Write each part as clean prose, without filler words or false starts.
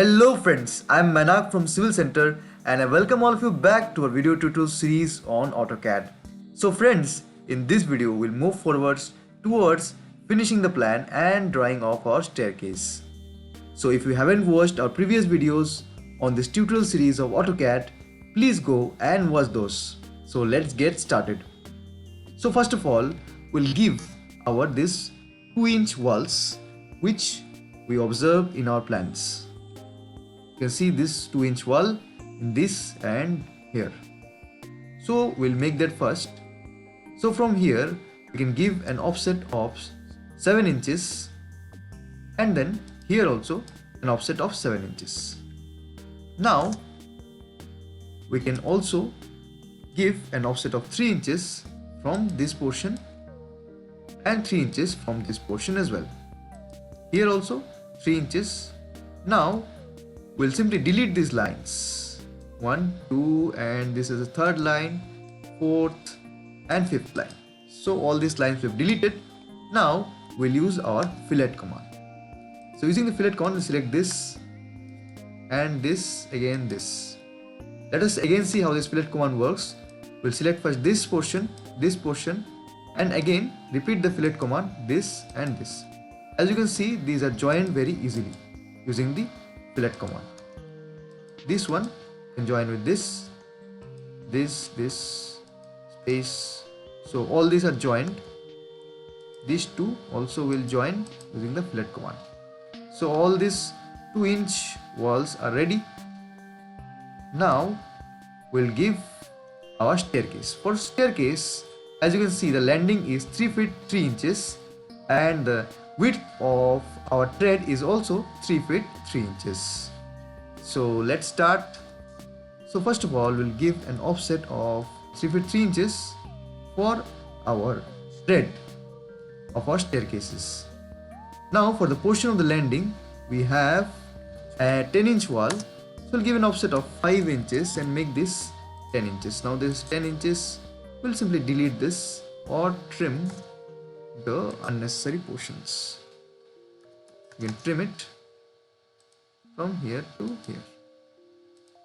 Hello friends, I'm Manak from Civil Center and I welcome all of you back to our video tutorial series on AutoCAD. So friends, in this video we'll move forwards towards finishing the plan and drawing of our staircase. So if you haven't watched our previous videos on this tutorial series of AutoCAD, please go and watch those. So let's get started. So first of all, we'll give our this 2-inch walls which we observed in our plans. You can see this 2-inch wall in this and here. So we'll make that first. So from here we can give an offset of 7 inches and then here also an offset of 7 inches. Now we can also give an offset of 3 inches from this portion and 3 inches from this portion as well. Here also 3 inches. Now we'll simply delete these lines 1, 2 and this is the third line, fourth and fifth line. So all these lines we've deleted. Now we'll use our fillet command. So using the fillet command, we'll select this and this, again this. Let us again see how this fillet command works. We'll select first this portion and again repeat the fillet command, this and this. As you can see, these are joined very easily using the fillet command. This one can join with this space. So all these are joined. These two also will join using the fillet command. So all these 2-inch walls are ready. Now we'll give our staircase. For staircase, as you can see, the landing is 3 feet 3 inches and the width of our tread is also 3 feet 3 inches. So let's start. So first of all, we'll give an offset of 3 feet 3 inches for our tread of our staircases. Now for the portion of the landing, we have a 10-inch wall. So we'll give an offset of 5 inches and make this 10 inches. Now this 10 inches, we'll simply delete this or trim the unnecessary portions. You can trim it from here to here.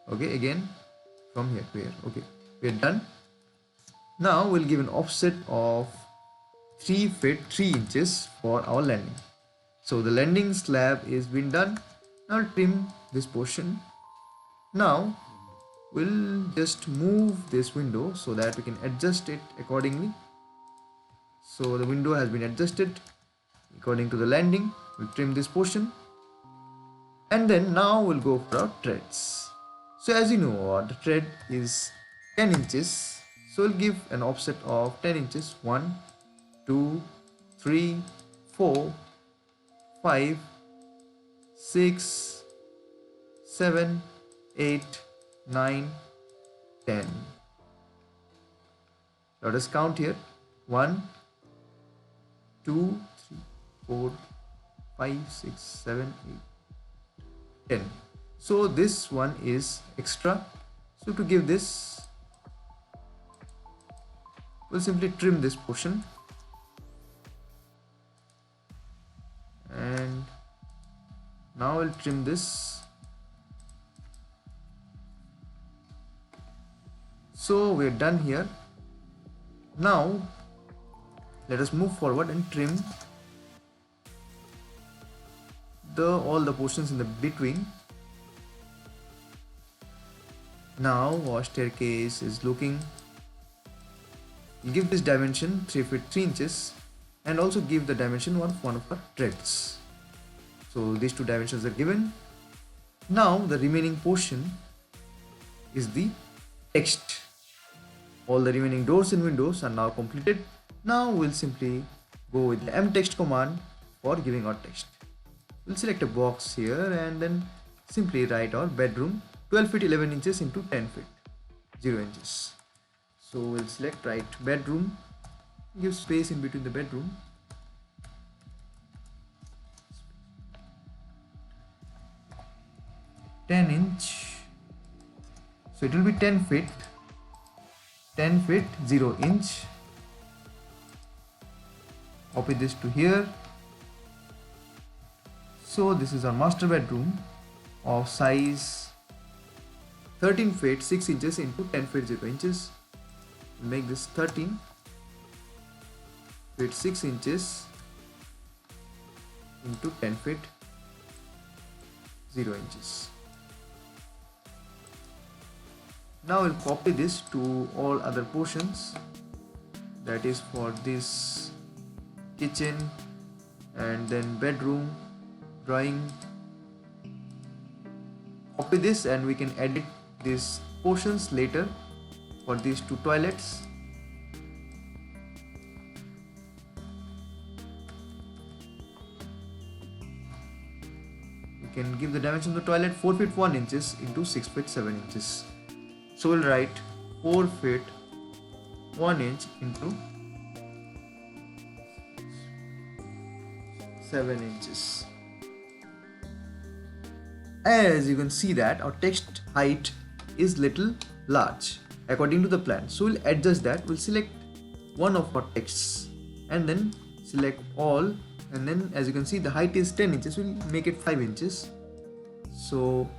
Okay, again from here to here. Okay, we're done. Now we'll give an offset of 3 feet 3 inches for our landing. So the landing slab is been done. Now I'll trim this portion. Now we'll just move this window so that we can adjust it accordingly. So the window has been adjusted according to the landing. We'll trim this portion and then now we'll go for our treads. So as you know, the tread is 10 inches. So we'll give an offset of 10 inches. 1, 2, 3, 4, 5, 6, 7, 8, 9, 10. Let us count here. 1, 2, 3, 4, 5, 6, 7, 8, 10. So this one is extra. So to give this, we'll simply trim this portion. And now I'll trim this. So we're done here. Now let us move forward and trim all the portions in the between. Now our staircase is looking. We'll give this dimension 3 feet 3 inches and also give the dimension one of our treads. So these two dimensions are given. Now the remaining portion is the text. All the remaining doors and windows are now completed. Now we'll simply go with the mtext command for giving our text. We'll select a box here and then simply write our bedroom 12 feet 11 inches into 10 feet 0 inches. So we'll select write bedroom, give space in between the bedroom. (10 inch). So it will be 10 feet 0 inch. Copy this to here. So this is our master bedroom of size 13 feet 6 inches into 10 feet 0 inches. Make this 13 feet 6 inches into 10 feet 0 inches. Now we'll copy this to all other portions, that is for this kitchen and then bedroom, drawing. Copy this and we can edit these portions later for these two toilets. We can give the dimension of the toilet 4 feet 1 inches into 6 feet 7 inches. So we'll write 4 feet 1 inch into 7 inches. As you can see that our text height is little large according to the plan. So we'll adjust that. We'll select one of our texts and then select all, and then as you can see the height is 10 inches. We'll make it 5 inches. So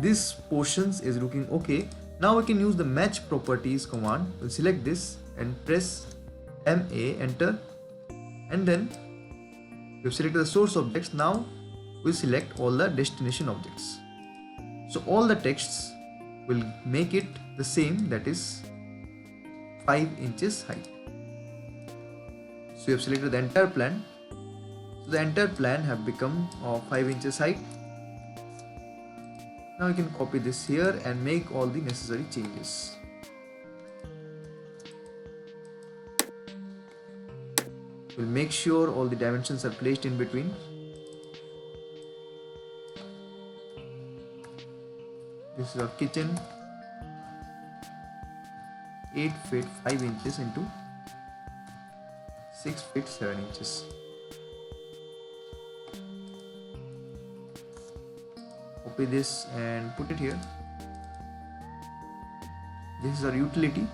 this portions is looking okay. Now we can use the match properties command. We'll select this and press MA, enter, and then we've selected the source objects. Now we'll select all the destination objects. So all the texts will make it the same, that is 5 inches height. So we have selected the entire plan. So the entire plan have become of 5 inches height. Now you can copy this here and make all the necessary changes. We'll make sure all the dimensions are placed in between. This is our kitchen, 8 feet 5 inches into 6 feet 7 inches. Copy this and put it here. This is our utility.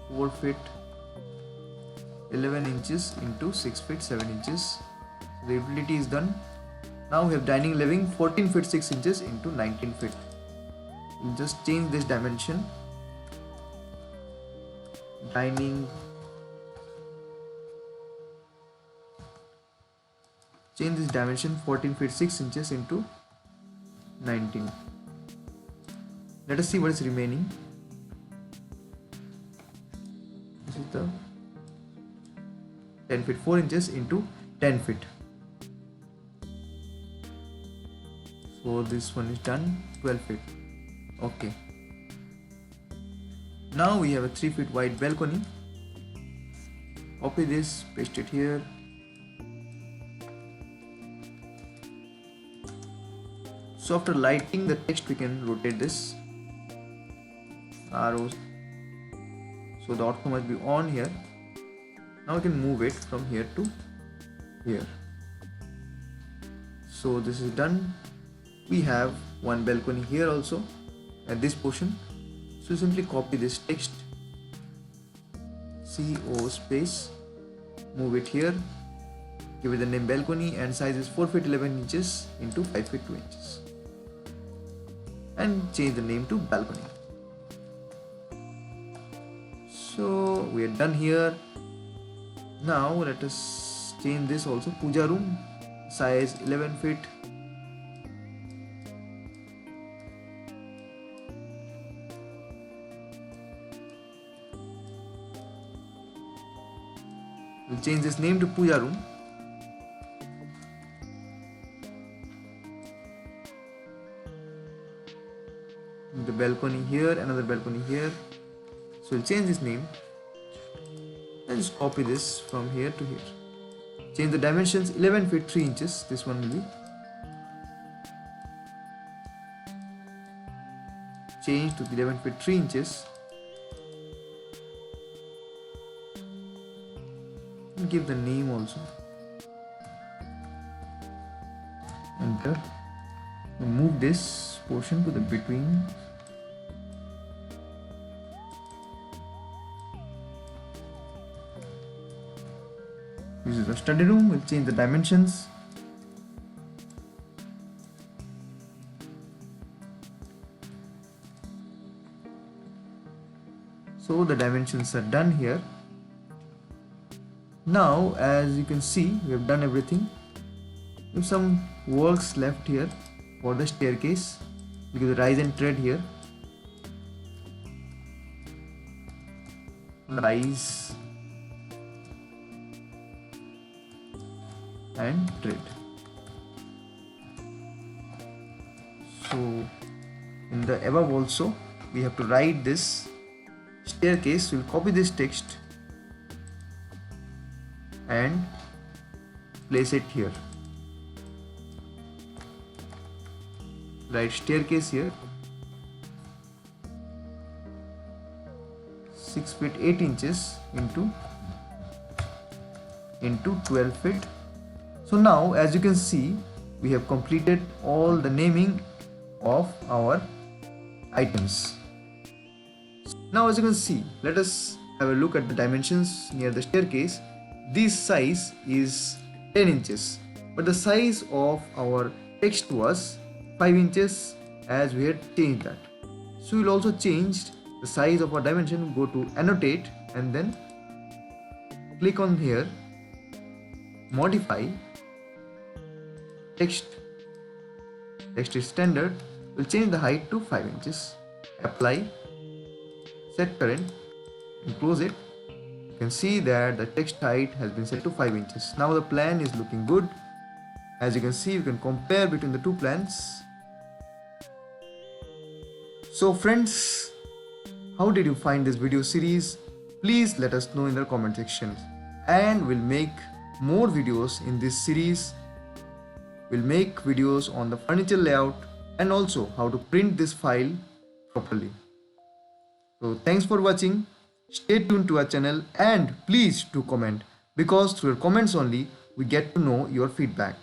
Four feet 11 inches into 6 feet 7 inches. So the utility is done. Now we have dining living 14 feet 6 inches into 19 feet. We'll just change this dimension. Dining, change this dimension 14 feet 6 inches into 19. Let us see what is remaining. This is the 10 feet 4 inches into 10 feet. So this one is done, 12 feet. Okay. Now we have a 3 feet wide balcony. Copy this, paste it here. So after lighting the text, we can rotate this arrows. So the outcome must be on here. Now we can move it from here to here. So this is done. We have one balcony here also at this portion. So simply copy this text, CO space, move it here, give it the name balcony, and size is 4 feet 11 inches into 5 feet 2 inches, and change the name to balcony. So we are done here. Now let us change this also, puja room, size 11 feet. We'll change this name to puja room. The balcony here, another balcony here. So we'll change this name and just copy this from here to here. Change the dimensions 11 feet 3 inches. This one will be. Change to 11 feet 3 inches. And give the name also. Enter. Move this portion to the between. This is the study room. We'll change the dimensions. So the dimensions are done here. Now, as you can see, we have done everything. We have some works left here for the staircase, because the rise and tread here. Rise and tread. So in the above also we have to write this staircase. We'll copy this text and place it here. Write staircase here. 6 feet 8 inches into 12 feet. So now, as you can see, we have completed all the naming of our items. Now, as you can see, let us have a look at the dimensions near the staircase. This size is 10 inches, but the size of our text was 5 inches, as we had changed that. So we will also change the size of our dimension. Go to annotate and then click on here, modify text. Text is standard. We'll change the height to 5 inches. Apply, set current, and close it. You can see that the text height has been set to 5 inches. Now the plan is looking good. As you can see, you can compare between the two plans. So friends, how did you find this video series? Please let us know in the comment section, and we'll make more videos in this series. We'll make videos on the furniture layout and also how to print this file properly. So thanks for watching. Stay tuned to our channel and please do comment, because through your comments only we get to know your feedback.